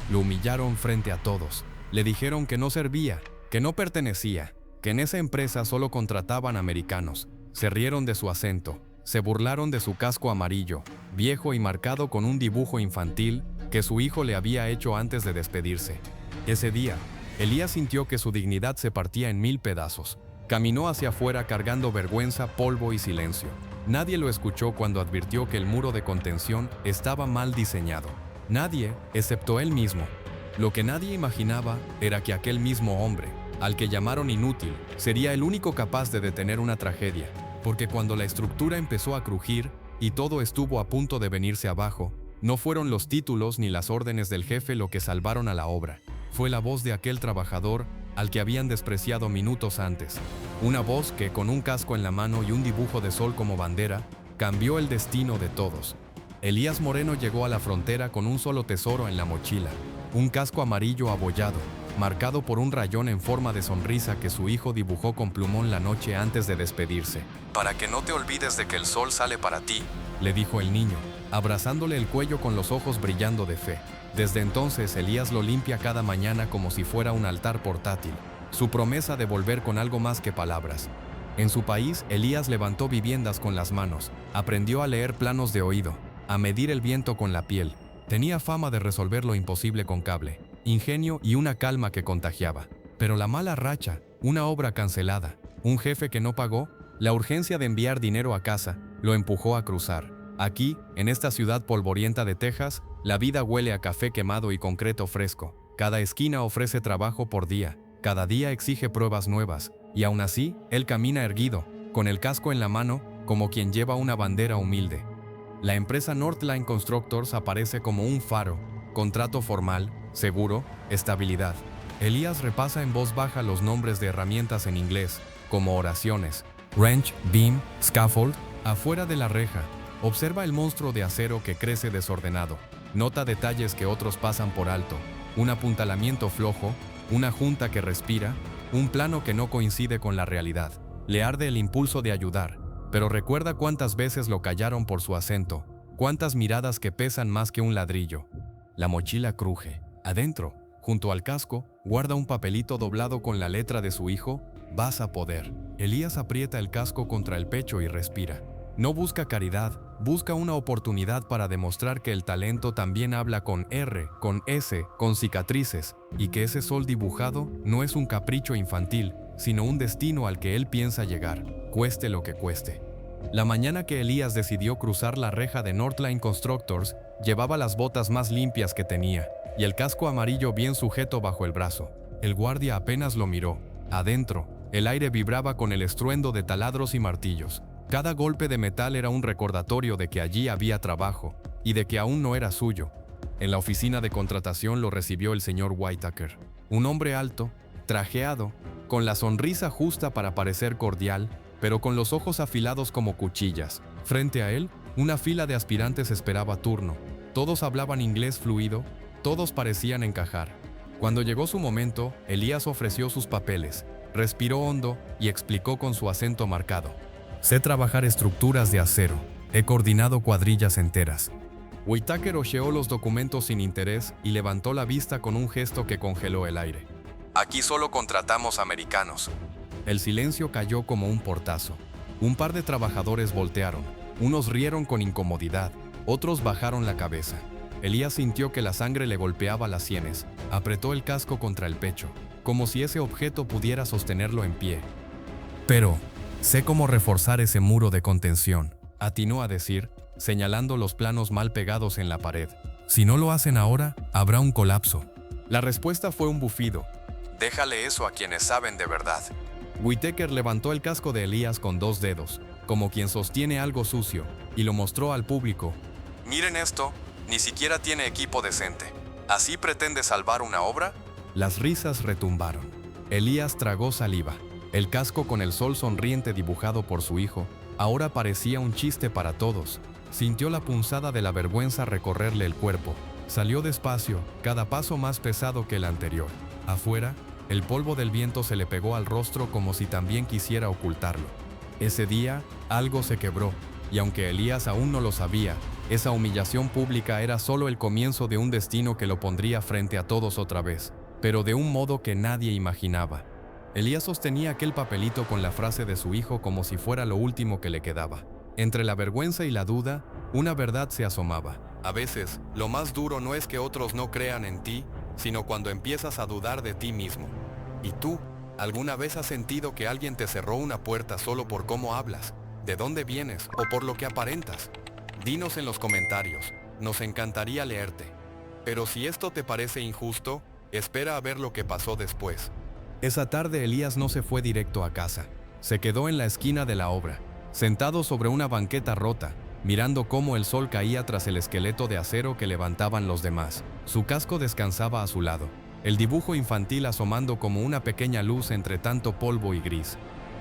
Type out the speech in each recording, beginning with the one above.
Lo humillaron frente a todos. Le dijeron que no servía, que no pertenecía, que en esa empresa solo contrataban americanos. Se rieron de su acento, se burlaron de su casco amarillo, viejo y marcado con un dibujo infantil que su hijo le había hecho antes de despedirse. Ese día, Elías sintió que su dignidad se partía en 1000 pedazos. Caminó hacia afuera cargando vergüenza, polvo y silencio. Nadie lo escuchó cuando advirtió que el muro de contención estaba mal diseñado. Nadie, excepto él mismo. Lo que nadie imaginaba era que aquel mismo hombre, al que llamaron inútil, sería el único capaz de detener una tragedia, porque cuando la estructura empezó a crujir y todo estuvo a punto de venirse abajo, no fueron los títulos ni las órdenes del jefe lo que salvaron a la obra. Fue la voz de aquel trabajador al que habían despreciado minutos antes. Una voz que, con un casco en la mano y un dibujo de sol como bandera, cambió el destino de todos. Elías Moreno llegó a la frontera con un solo tesoro en la mochila, un casco amarillo abollado, marcado por un rayón en forma de sonrisa que su hijo dibujó con plumón la noche antes de despedirse. «Para que no te olvides de que el sol sale para ti», le dijo el niño, abrazándole el cuello con los ojos brillando de fe. Desde entonces Elías lo limpia cada mañana como si fuera un altar portátil, su promesa de volver con algo más que palabras. En su país, Elías levantó viviendas con las manos, aprendió a leer planos de oído, a medir el viento con la piel. Tenía fama de resolver lo imposible con cable, ingenio y una calma que contagiaba. Pero la mala racha, una obra cancelada, un jefe que no pagó, la urgencia de enviar dinero a casa, lo empujó a cruzar. Aquí, en esta ciudad polvorienta de Texas, la vida huele a café quemado y concreto fresco. Cada esquina ofrece trabajo por día, cada día exige pruebas nuevas, y aún así, él camina erguido, con el casco en la mano, como quien lleva una bandera humilde. La empresa Northline Constructors aparece como un faro, contrato formal, seguro, estabilidad. Elías repasa en voz baja los nombres de herramientas en inglés, como oraciones, wrench, beam, scaffold. Afuera de la reja, observa el monstruo de acero que crece desordenado. Nota detalles que otros pasan por alto, un apuntalamiento flojo, una junta que respira, un plano que no coincide con la realidad. Le arde el impulso de ayudar, pero recuerda cuántas veces lo callaron por su acento, cuántas miradas que pesan más que un ladrillo. La mochila cruje. Adentro, junto al casco, guarda un papelito doblado con la letra de su hijo: «Vas a poder». Elías aprieta el casco contra el pecho y respira. No busca caridad, busca una oportunidad para demostrar que el talento también habla con R, con S, con cicatrices, y que ese sol dibujado no es un capricho infantil, sino un destino al que él piensa llegar, cueste lo que cueste. La mañana que Elías decidió cruzar la reja de Northline Constructors, llevaba las botas más limpias que tenía, y el casco amarillo bien sujeto bajo el brazo. El guardia apenas lo miró. Adentro, el aire vibraba con el estruendo de taladros y martillos. Cada golpe de metal era un recordatorio de que allí había trabajo, y de que aún no era suyo. En la oficina de contratación lo recibió el señor Whitaker, un hombre alto, trajeado, con la sonrisa justa para parecer cordial, pero con los ojos afilados como cuchillas. Frente a él, una fila de aspirantes esperaba turno. Todos hablaban inglés fluido, todos parecían encajar. Cuando llegó su momento, Elías ofreció sus papeles, respiró hondo y explicó con su acento marcado: «Sé trabajar estructuras de acero, he coordinado cuadrillas enteras». Whitaker hojeó los documentos sin interés y levantó la vista con un gesto que congeló el aire. «Aquí solo contratamos americanos». El silencio cayó como un portazo. Un par de trabajadores voltearon. Unos rieron con incomodidad, otros bajaron la cabeza. Elías sintió que la sangre le golpeaba las sienes. Apretó el casco contra el pecho, como si ese objeto pudiera sostenerlo en pie. «Pero sé cómo reforzar ese muro de contención», atinó a decir, señalando los planos mal pegados en la pared. «Si no lo hacen ahora, habrá un colapso». La respuesta fue un bufido. «Déjale eso a quienes saben de verdad». Whitaker levantó el casco de Elías con 2 dedos, como quien sostiene algo sucio, y lo mostró al público. «Miren esto, ni siquiera tiene equipo decente. ¿Así pretende salvar una obra?». Las risas retumbaron. Elías tragó saliva. El casco con el sol sonriente dibujado por su hijo, ahora parecía un chiste para todos. Sintió la punzada de la vergüenza recorrerle el cuerpo. Salió despacio, cada paso más pesado que el anterior. Afuera, el polvo del viento se le pegó al rostro como si también quisiera ocultarlo. Ese día, algo se quebró, y aunque Elías aún no lo sabía, Esa humillación pública era solo el comienzo de un destino que lo pondría frente a todos otra vez, pero de un modo que nadie imaginaba. Elías sostenía aquel papelito con la frase de su hijo como si fuera lo último que le quedaba. Entre la vergüenza y la duda, una verdad se asomaba. A veces, lo más duro no es que otros no crean en ti, sino cuando empiezas a dudar de ti mismo. ¿Y tú? ¿Alguna vez has sentido que alguien te cerró una puerta solo por cómo hablas, de dónde vienes o por lo que aparentas? Dinos en los comentarios, nos encantaría leerte. Pero si esto te parece injusto, espera a ver lo que pasó después. Esa tarde Elías no se fue directo a casa. Se quedó en la esquina de la obra, sentado sobre una banqueta rota, mirando cómo el sol caía tras el esqueleto de acero que levantaban los demás. Su casco descansaba a su lado, el dibujo infantil asomando como una pequeña luz entre tanto polvo y gris.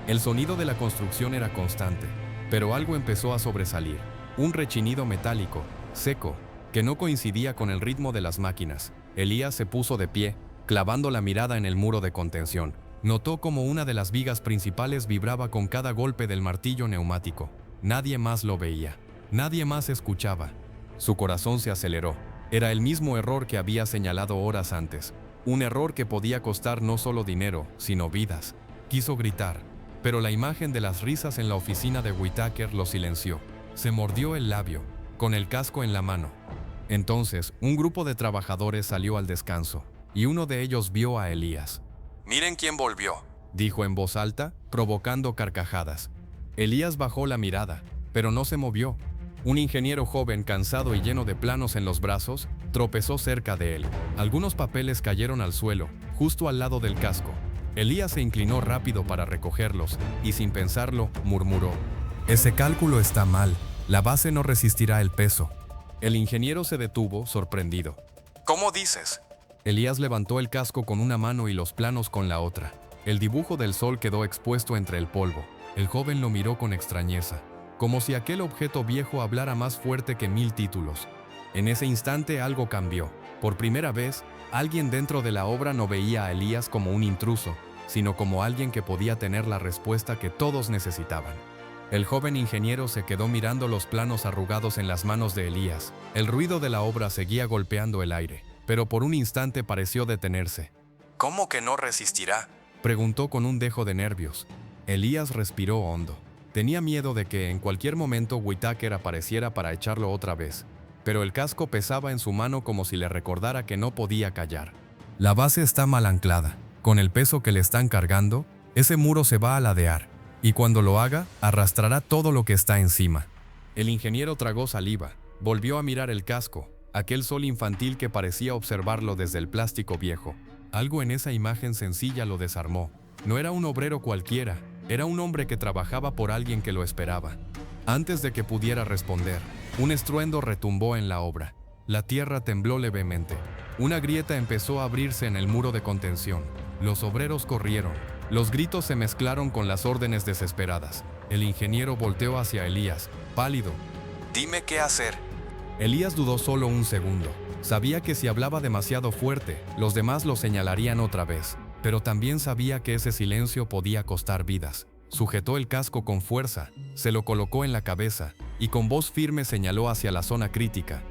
El sonido de la construcción era constante, pero algo empezó a sobresalir. Un rechinido metálico, seco, que no coincidía con el ritmo de las máquinas. Elías se puso de pie, clavando la mirada en el muro de contención. Notó como una de las vigas principales vibraba con cada golpe del martillo neumático. Nadie más lo veía. Nadie más escuchaba. Su corazón se aceleró. Era el mismo error que había señalado horas antes. Un error que podía costar no solo dinero, sino vidas. Quiso gritar, pero la imagen de las risas en la oficina de Whitaker lo silenció. Se mordió el labio, con el casco en la mano. Entonces, un grupo de trabajadores salió al descanso, y uno de ellos vio a Elías. «Miren quién volvió», dijo en voz alta, provocando carcajadas. Elías bajó la mirada, pero no se movió. Un ingeniero joven, cansado y lleno de planos en los brazos, tropezó cerca de él. Algunos papeles cayeron al suelo, justo al lado del casco. Elías se inclinó rápido para recogerlos, y sin pensarlo, murmuró: «Ese cálculo está mal. La base no resistirá el peso». El ingeniero se detuvo, sorprendido. «¿Cómo dices?». Elías levantó el casco con una mano y los planos con la otra. El dibujo del sol quedó expuesto entre el polvo. El joven lo miró con extrañeza, como si aquel objeto viejo hablara más fuerte que 1000 títulos. En ese instante algo cambió. Por primera vez, alguien dentro de la obra no veía a Elías como un intruso, sino como alguien que podía tener la respuesta que todos necesitaban. El joven ingeniero se quedó mirando los planos arrugados en las manos de Elías. El ruido de la obra seguía golpeando el aire, pero por un instante pareció detenerse. «¿Cómo que no resistirá?», preguntó con un dejo de nervios. Elías respiró hondo. Tenía miedo de que en cualquier momento Whitaker apareciera para echarlo otra vez, pero el casco pesaba en su mano como si le recordara que no podía callar. «La base está mal anclada. Con el peso que le están cargando, ese muro se va a ladear. Y cuando lo haga, arrastrará todo lo que está encima». El ingeniero tragó saliva, volvió a mirar el casco, aquel sol infantil que parecía observarlo desde el plástico viejo. Algo en esa imagen sencilla lo desarmó. No era un obrero cualquiera, era un hombre que trabajaba por alguien que lo esperaba. Antes de que pudiera responder, un estruendo retumbó en la obra. La tierra tembló levemente. Una grieta empezó a abrirse en el muro de contención. Los obreros corrieron. Los gritos se mezclaron con las órdenes desesperadas. El ingeniero volteó hacia Elías, pálido. «Dime qué hacer». Elías dudó solo un segundo. Sabía que si hablaba demasiado fuerte, los demás lo señalarían otra vez. Pero también sabía que ese silencio podía costar vidas. Sujetó el casco con fuerza, se lo colocó en la cabeza, y con voz firme señaló hacia la zona crítica.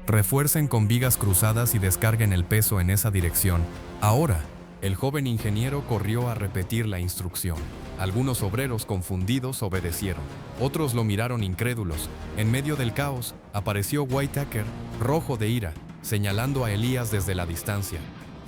«Refuercen con vigas cruzadas y descarguen el peso en esa dirección. Ahora». El joven ingeniero corrió a repetir la instrucción. Algunos obreros confundidos obedecieron. Otros lo miraron incrédulos. En medio del caos, apareció Whitaker, rojo de ira, señalando a Elías desde la distancia.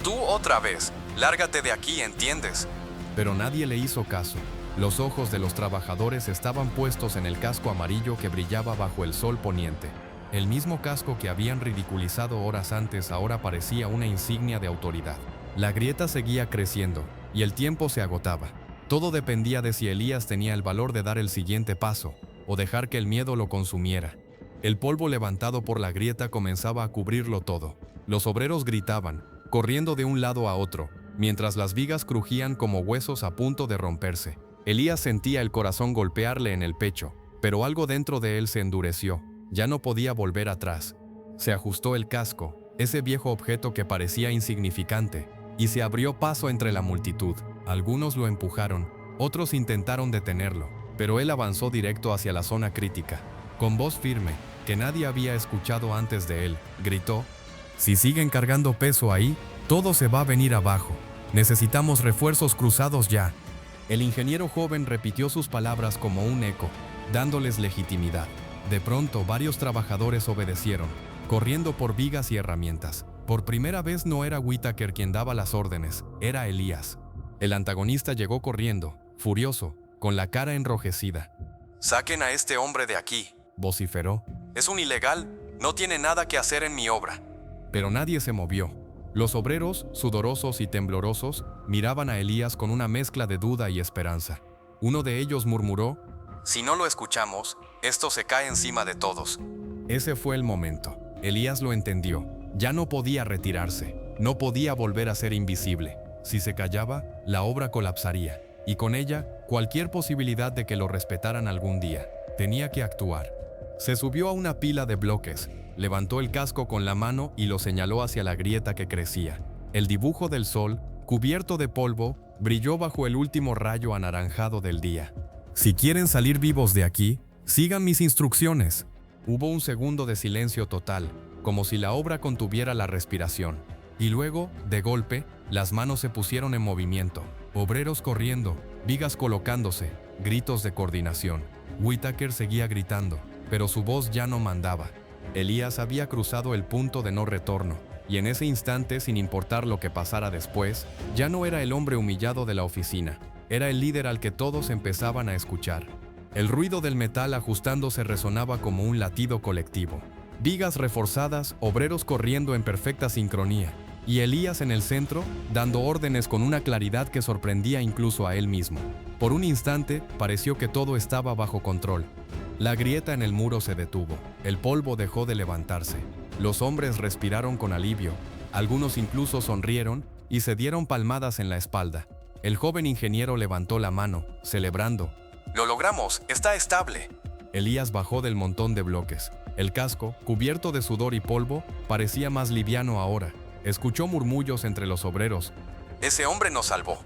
«Tú otra vez. Lárgate de aquí, ¿entiendes?». Pero nadie le hizo caso. Los ojos de los trabajadores estaban puestos en el casco amarillo que brillaba bajo el sol poniente. El mismo casco que habían ridiculizado horas antes ahora parecía una insignia de autoridad. La grieta seguía creciendo, y el tiempo se agotaba. Todo dependía de si Elías tenía el valor de dar el siguiente paso, o dejar que el miedo lo consumiera. El polvo levantado por la grieta comenzaba a cubrirlo todo. Los obreros gritaban, corriendo de un lado a otro, mientras las vigas crujían como huesos a punto de romperse. Elías sentía el corazón golpearle en el pecho, pero algo dentro de él se endureció. Ya no podía volver atrás. Se ajustó el casco, ese viejo objeto que parecía insignificante, y se abrió paso entre la multitud. Algunos lo empujaron, otros intentaron detenerlo, pero él avanzó directo hacia la zona crítica. Con voz firme, que nadie había escuchado antes de él, gritó: «Si siguen cargando peso ahí, todo se va a venir abajo. Necesitamos refuerzos cruzados ya». El ingeniero joven repitió sus palabras como un eco, dándoles legitimidad. De pronto, varios trabajadores obedecieron, corriendo por vigas y herramientas. Por primera vez no era Whittaker quien daba las órdenes, era Elías. El antagonista llegó corriendo, furioso, con la cara enrojecida. «Saquen a este hombre de aquí», vociferó. «Es un ilegal, no tiene nada que hacer en mi obra». Pero nadie se movió. Los obreros, sudorosos y temblorosos, miraban a Elías con una mezcla de duda y esperanza. Uno de ellos murmuró: «Si no lo escuchamos, esto se cae encima de todos». Ese fue el momento. Elías lo entendió. Ya no podía retirarse. No podía volver a ser invisible. Si se callaba, la obra colapsaría. Y con ella, cualquier posibilidad de que lo respetaran algún día. Tenía que actuar. Se subió a una pila de bloques, levantó el casco con la mano y lo señaló hacia la grieta que crecía. El dibujo del sol, cubierto de polvo, brilló bajo el último rayo anaranjado del día. «Si quieren salir vivos de aquí, sigan mis instrucciones». Hubo un segundo de silencio total, como si la obra contuviera la respiración. Y luego, de golpe, las manos se pusieron en movimiento. Obreros corriendo, vigas colocándose, gritos de coordinación. Whittaker seguía gritando, pero su voz ya no mandaba. Elías había cruzado el punto de no retorno, y en ese instante, sin importar lo que pasara después, ya no era el hombre humillado de la oficina. Era el líder al que todos empezaban a escuchar. El ruido del metal ajustándose resonaba como un latido colectivo. Vigas reforzadas, obreros corriendo en perfecta sincronía, y Elías en el centro, dando órdenes con una claridad que sorprendía incluso a él mismo. Por un instante, pareció que todo estaba bajo control. La grieta en el muro se detuvo. El polvo dejó de levantarse. Los hombres respiraron con alivio. Algunos incluso sonrieron y se dieron palmadas en la espalda. El joven ingeniero levantó la mano, celebrando. «¡Lo logramos! ¡Está estable!». Elías bajó del montón de bloques. El casco, cubierto de sudor y polvo, parecía más liviano ahora. Escuchó murmullos entre los obreros. «Ese hombre nos salvó.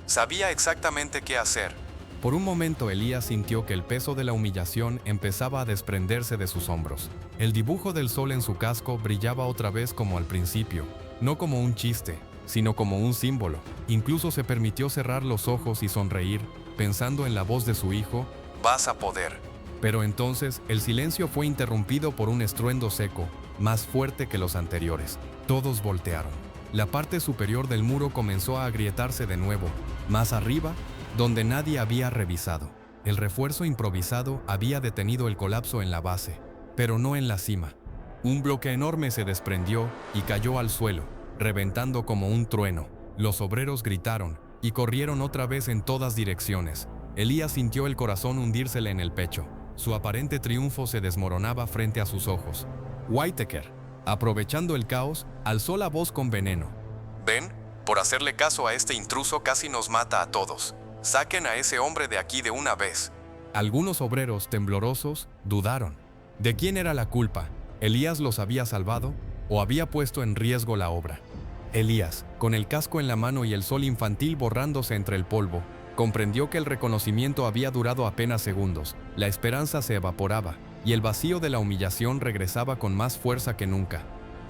Sabía exactamente qué hacer». Por un momento Elías sintió que el peso de la humillación empezaba a desprenderse de sus hombros. El dibujo del sol en su casco brillaba otra vez como al principio, no como un chiste, sino como un símbolo. Incluso se permitió cerrar los ojos y sonreír, pensando en la voz de su hijo: «Vas a poder». Pero entonces el silencio fue interrumpido por un estruendo seco, más fuerte que los anteriores. Todos voltearon. La parte superior del muro comenzó a agrietarse de nuevo, más arriba, donde nadie había revisado. El refuerzo improvisado había detenido el colapso en la base, pero no en la cima. Un bloque enorme se desprendió y cayó al suelo, reventando como un trueno. Los obreros gritaron y corrieron otra vez en todas direcciones. Elías sintió el corazón hundírsele en el pecho. Su aparente triunfo se desmoronaba frente a sus ojos. Whittaker, aprovechando el caos, alzó la voz con veneno. «Ven, por hacerle caso a este intruso casi nos mata a todos. Saquen a ese hombre de aquí de una vez». Algunos obreros, temblorosos, dudaron. ¿De quién era la culpa? ¿Elías los había salvado o había puesto en riesgo la obra? Elías, con el casco en la mano y el sol infantil borrándose entre el polvo, comprendió que el reconocimiento había durado apenas segundos. La esperanza se evaporaba y el vacío de la humillación regresaba con más fuerza que nunca.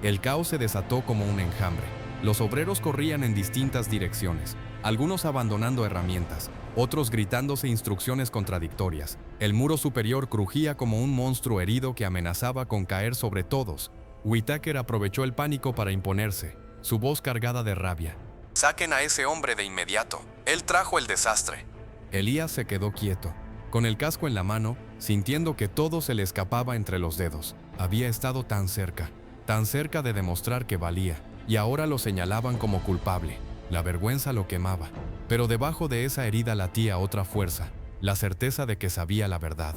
El caos se desató como un enjambre. Los obreros corrían en distintas direcciones, algunos abandonando herramientas, otros gritándose instrucciones contradictorias. El muro superior crujía como un monstruo herido que amenazaba con caer sobre todos. Whittaker aprovechó el pánico para imponerse, su voz cargada de rabia. «Saquen a ese hombre de inmediato. Él trajo el desastre». Elías se quedó quieto, con el casco en la mano, sintiendo que todo se le escapaba entre los dedos. Había estado tan cerca de demostrar que valía, y ahora lo señalaban como culpable. La vergüenza lo quemaba, pero debajo de esa herida latía otra fuerza, la certeza de que sabía la verdad.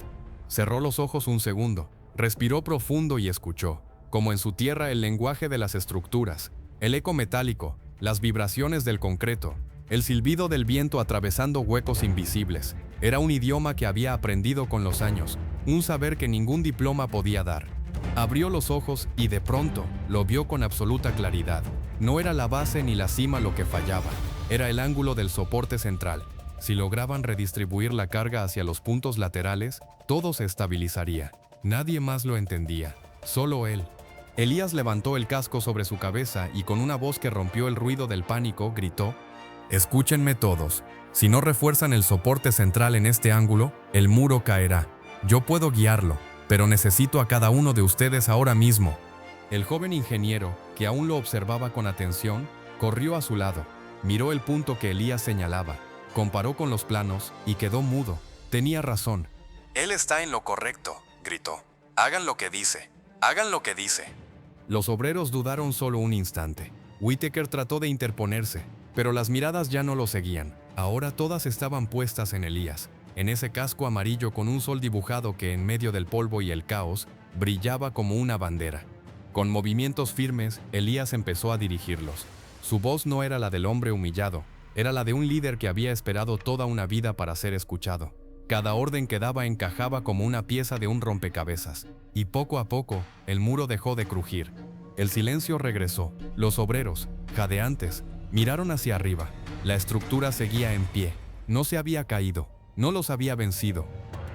Cerró los ojos un segundo, respiró profundo y escuchó, como en su tierra, el lenguaje de las estructuras, el eco metálico, las vibraciones del concreto, el silbido del viento atravesando huecos invisibles. Era un idioma que había aprendido con los años, un saber que ningún diploma podía dar. Abrió los ojos y de pronto lo vio con absoluta claridad. No era la base ni la cima lo que fallaba, era el ángulo del soporte central. Si lograban redistribuir la carga hacia los puntos laterales, todo se estabilizaría. Nadie más lo entendía, solo él. Elías levantó el casco sobre su cabeza y con una voz que rompió el ruido del pánico, gritó: «Escúchenme todos. Si no refuerzan el soporte central en este ángulo, el muro caerá. Yo puedo guiarlo, pero necesito a cada uno de ustedes ahora mismo». El joven ingeniero, que aún lo observaba con atención, corrió a su lado, miró el punto que Elías señalaba, comparó con los planos y quedó mudo. Tenía razón. «Él está en lo correcto», gritó. «Hagan lo que dice. Hagan lo que dice». Los obreros dudaron solo un instante. Whittaker trató de interponerse, pero las miradas ya no lo seguían. Ahora todas estaban puestas en Elías, en ese casco amarillo con un sol dibujado que en medio del polvo y el caos brillaba como una bandera. Con movimientos firmes, Elías empezó a dirigirlos. Su voz no era la del hombre humillado, era la de un líder que había esperado toda una vida para ser escuchado. Cada orden que daba encajaba como una pieza de un rompecabezas, y poco a poco, el muro dejó de crujir. El silencio regresó. Los obreros, jadeantes, miraron hacia arriba. La estructura seguía en pie. No se había caído, no los había vencido.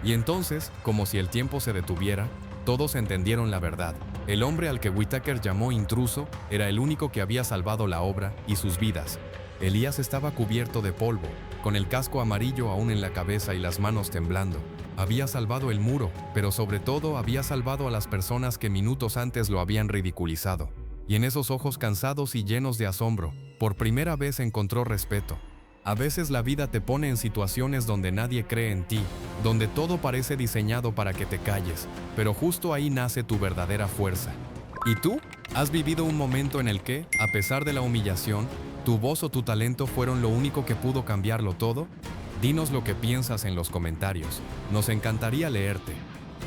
Y entonces, como si el tiempo se detuviera, todos entendieron la verdad. El hombre al que Whittaker llamó intruso era el único que había salvado la obra y sus vidas. Elías estaba cubierto de polvo, con el casco amarillo aún en la cabeza y las manos temblando. Había salvado el muro, pero sobre todo había salvado a las personas que minutos antes lo habían ridiculizado. Y en esos ojos cansados y llenos de asombro, por primera vez encontró respeto. A veces la vida te pone en situaciones donde nadie cree en ti, donde todo parece diseñado para que te calles, pero justo ahí nace tu verdadera fuerza. ¿Y tú? ¿Has vivido un momento en el que, a pesar de la humillación, tu voz o tu talento fueron lo único que pudo cambiarlo todo? Dinos lo que piensas en los comentarios. Nos encantaría leerte.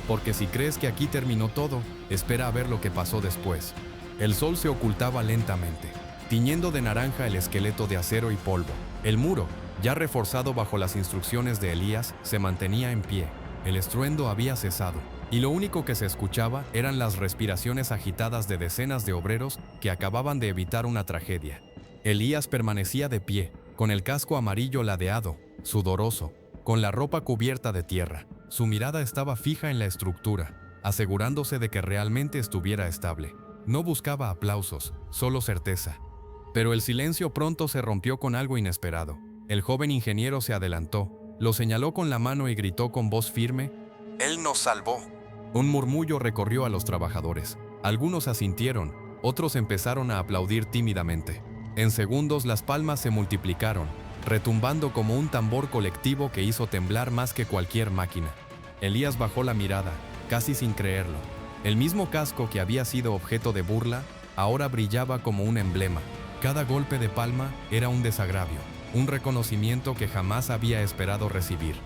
Porque si crees que aquí terminó todo, espera a ver lo que pasó después. El sol se ocultaba lentamente, tiñendo de naranja el esqueleto de acero y polvo. El muro, ya reforzado bajo las instrucciones de Elías, se mantenía en pie. El estruendo había cesado, y lo único que se escuchaba eran las respiraciones agitadas de decenas de obreros que acababan de evitar una tragedia. Elías permanecía de pie, con el casco amarillo ladeado, sudoroso, con la ropa cubierta de tierra. Su mirada estaba fija en la estructura, asegurándose de que realmente estuviera estable. No buscaba aplausos, solo certeza. Pero el silencio pronto se rompió con algo inesperado. El joven ingeniero se adelantó, lo señaló con la mano y gritó con voz firme: «Él nos salvó». Un murmullo recorrió a los trabajadores. Algunos asintieron, otros empezaron a aplaudir tímidamente. En segundos las palmas se multiplicaron, retumbando como un tambor colectivo que hizo temblar más que cualquier máquina. Elías bajó la mirada, casi sin creerlo. El mismo casco que había sido objeto de burla, ahora brillaba como un emblema. Cada golpe de palma era un desagravio, un reconocimiento que jamás había esperado recibir.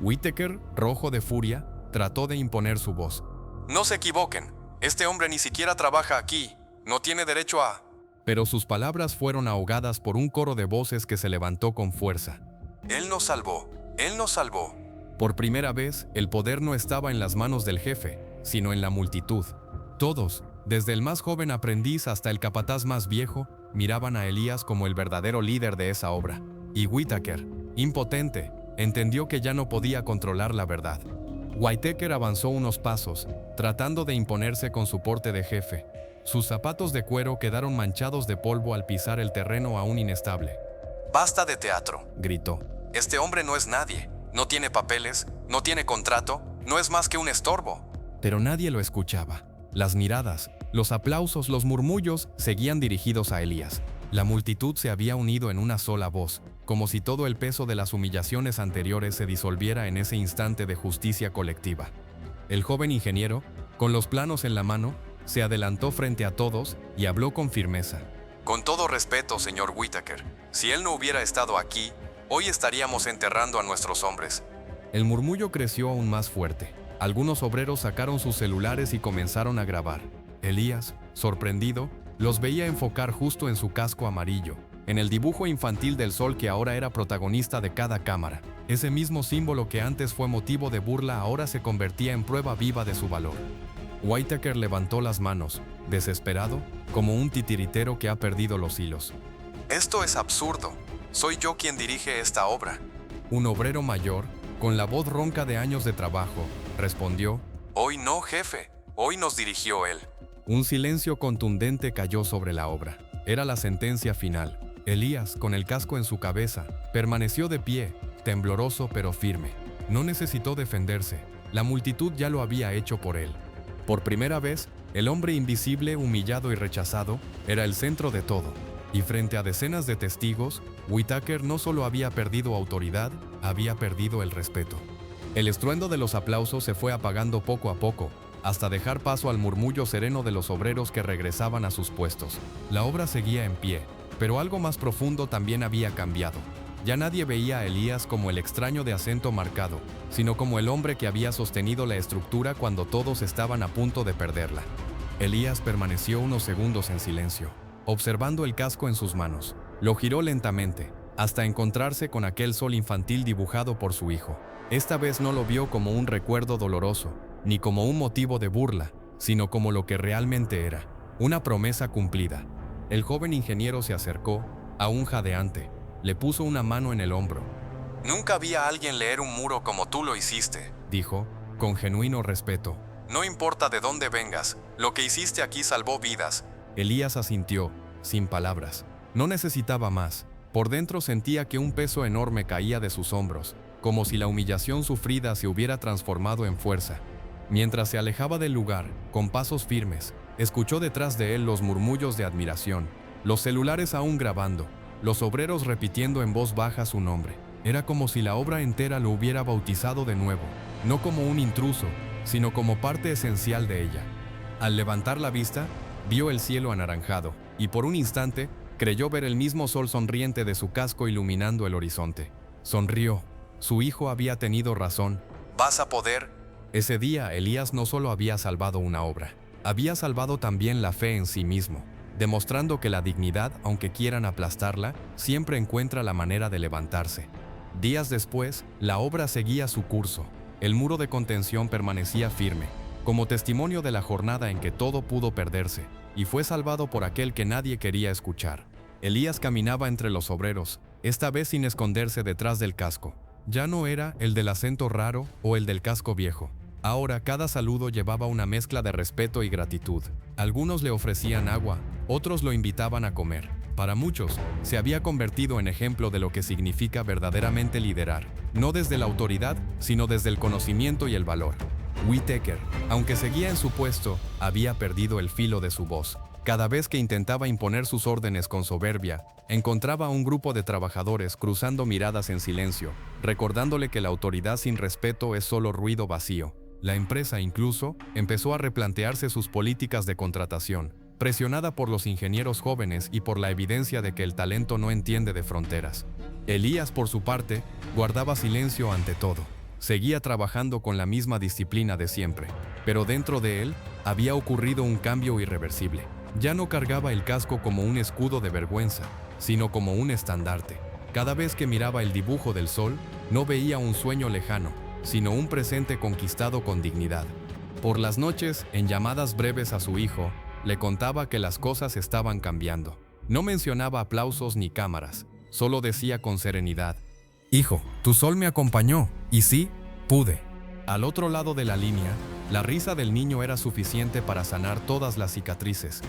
Whittaker, rojo de furia, trató de imponer su voz. «No se equivoquen, este hombre ni siquiera trabaja aquí, no tiene derecho a...» Pero sus palabras fueron ahogadas por un coro de voces que se levantó con fuerza. «Él nos salvó, él nos salvó». Por primera vez, el poder no estaba en las manos del jefe, sino en la multitud. Todos, desde el más joven aprendiz hasta el capataz más viejo, miraban a Elías como el verdadero líder de esa obra. Y Whittaker, impotente, entendió que ya no podía controlar la verdad. Whittaker avanzó unos pasos, tratando de imponerse con su porte de jefe. Sus zapatos de cuero quedaron manchados de polvo al pisar el terreno aún inestable. «Basta de teatro», gritó. «Este hombre no es nadie, no tiene papeles, no tiene contrato, no es más que un estorbo». Pero nadie lo escuchaba. Las miradas, los aplausos, los murmullos seguían dirigidos a Elías. La multitud se había unido en una sola voz, como si todo el peso de las humillaciones anteriores se disolviera en ese instante de justicia colectiva. El joven ingeniero, con los planos en la mano, se adelantó frente a todos y habló con firmeza. «Con todo respeto, señor Whittaker, si él no hubiera estado aquí, hoy estaríamos enterrando a nuestros hombres». El murmullo creció aún más fuerte. Algunos obreros sacaron sus celulares y comenzaron a grabar. Elías, sorprendido, los veía enfocar justo en su casco amarillo, en el dibujo infantil del sol que ahora era protagonista de cada cámara. Ese mismo símbolo que antes fue motivo de burla ahora se convertía en prueba viva de su valor. Whittaker levantó las manos, desesperado, como un titiritero que ha perdido los hilos. «Esto es absurdo. Soy yo quien dirige esta obra». Un obrero mayor, con la voz ronca de años de trabajo, respondió: Hoy no, jefe. Hoy nos dirigió él. Un silencio contundente cayó sobre la obra. Era la sentencia final. Elías, con el casco en su cabeza, permaneció de pie, tembloroso pero firme. No necesitó defenderse. La multitud ya lo había hecho por él. Por primera vez, el hombre invisible, humillado y rechazado, era el centro de todo. Y frente a decenas de testigos, Whitaker no solo había perdido autoridad, había perdido el respeto. El estruendo de los aplausos se fue apagando poco a poco, hasta dejar paso al murmullo sereno de los obreros que regresaban a sus puestos. La obra seguía en pie, pero algo más profundo también había cambiado. Ya nadie veía a Elías como el extraño de acento marcado, sino como el hombre que había sostenido la estructura cuando todos estaban a punto de perderla. Elías permaneció unos segundos en silencio, observando el casco en sus manos. Lo giró lentamente, hasta encontrarse con aquel sol infantil dibujado por su hijo. Esta vez no lo vio como un recuerdo doloroso, ni como un motivo de burla, sino como lo que realmente era, una promesa cumplida. El joven ingeniero se acercó, aún jadeante, le puso una mano en el hombro. «Nunca vi a alguien leer un muro como tú lo hiciste», dijo, con genuino respeto. «No importa de dónde vengas, lo que hiciste aquí salvó vidas». Elías asintió, sin palabras. No necesitaba más. Por dentro sentía que un peso enorme caía de sus hombros, como si la humillación sufrida se hubiera transformado en fuerza. Mientras se alejaba del lugar, con pasos firmes, escuchó detrás de él los murmullos de admiración, los celulares aún grabando, los obreros repitiendo en voz baja su nombre. Era como si la obra entera lo hubiera bautizado de nuevo, no como un intruso, sino como parte esencial de ella. Al levantar la vista, vio el cielo anaranjado, y por un instante, creyó ver el mismo sol sonriente de su casco iluminando el horizonte. Sonrió. Su hijo había tenido razón. «Vas a poder». Ese día, Elías no solo había salvado una obra, había salvado también la fe en sí mismo, demostrando que la dignidad, aunque quieran aplastarla, siempre encuentra la manera de levantarse. Días después, la obra seguía su curso. El muro de contención permanecía firme, como testimonio de la jornada en que todo pudo perderse, y fue salvado por aquel que nadie quería escuchar. Elías caminaba entre los obreros, esta vez sin esconderse detrás del casco. Ya no era el del acento raro o el del casco viejo. Ahora cada saludo llevaba una mezcla de respeto y gratitud. Algunos le ofrecían agua, otros lo invitaban a comer. Para muchos, se había convertido en ejemplo de lo que significa verdaderamente liderar, no desde la autoridad, sino desde el conocimiento y el valor. Whitaker, aunque seguía en su puesto, había perdido el filo de su voz. Cada vez que intentaba imponer sus órdenes con soberbia, encontraba a un grupo de trabajadores cruzando miradas en silencio, recordándole que la autoridad sin respeto es solo ruido vacío. La empresa incluso empezó a replantearse sus políticas de contratación, presionada por los ingenieros jóvenes y por la evidencia de que el talento no entiende de fronteras. Elías, por su parte, guardaba silencio ante todo. Seguía trabajando con la misma disciplina de siempre, pero dentro de él había ocurrido un cambio irreversible. Ya no cargaba el casco como un escudo de vergüenza, sino como un estandarte. Cada vez que miraba el dibujo del sol, no veía un sueño lejano, sino un presente conquistado con dignidad. Por las noches, en llamadas breves a su hijo, le contaba que las cosas estaban cambiando. No mencionaba aplausos ni cámaras, solo decía con serenidad: «Hijo, tu sol me acompañó, y sí, pude». Al otro lado de la línea, la risa del niño era suficiente para sanar todas las cicatrices.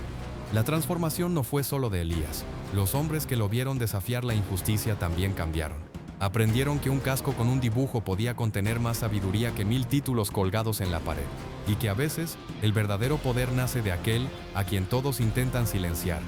La transformación no fue solo de Elías. Los hombres que lo vieron desafiar la injusticia también cambiaron. Aprendieron que un casco con un dibujo podía contener más sabiduría que 1000 títulos colgados en la pared, y que a veces el verdadero poder nace de aquel a quien todos intentan silenciar.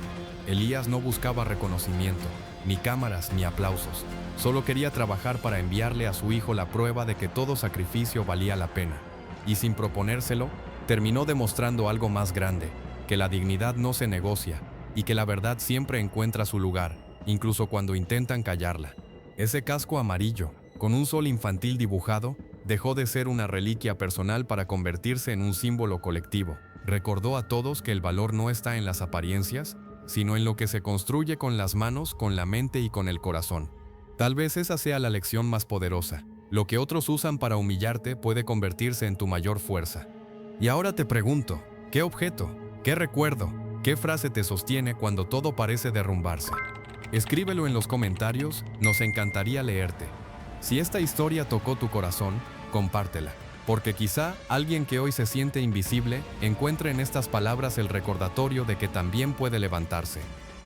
Elías no buscaba reconocimiento, ni cámaras ni aplausos. Solo quería trabajar para enviarle a su hijo la prueba de que todo sacrificio valía la pena. Y sin proponérselo, terminó demostrando algo más grande, que la dignidad no se negocia, y que la verdad siempre encuentra su lugar, incluso cuando intentan callarla. Ese casco amarillo, con un sol infantil dibujado, dejó de ser una reliquia personal para convertirse en un símbolo colectivo. Recordó a todos que el valor no está en las apariencias, sino en lo que se construye con las manos, con la mente y con el corazón. Tal vez esa sea la lección más poderosa. Lo que otros usan para humillarte puede convertirse en tu mayor fuerza. Y ahora te pregunto, ¿qué objeto, qué recuerdo, qué frase te sostiene cuando todo parece derrumbarse? Escríbelo en los comentarios, nos encantaría leerte. Si esta historia tocó tu corazón, compártela. porque quizá alguien que hoy se siente invisible encuentre en estas palabras el recordatorio de que también puede levantarse.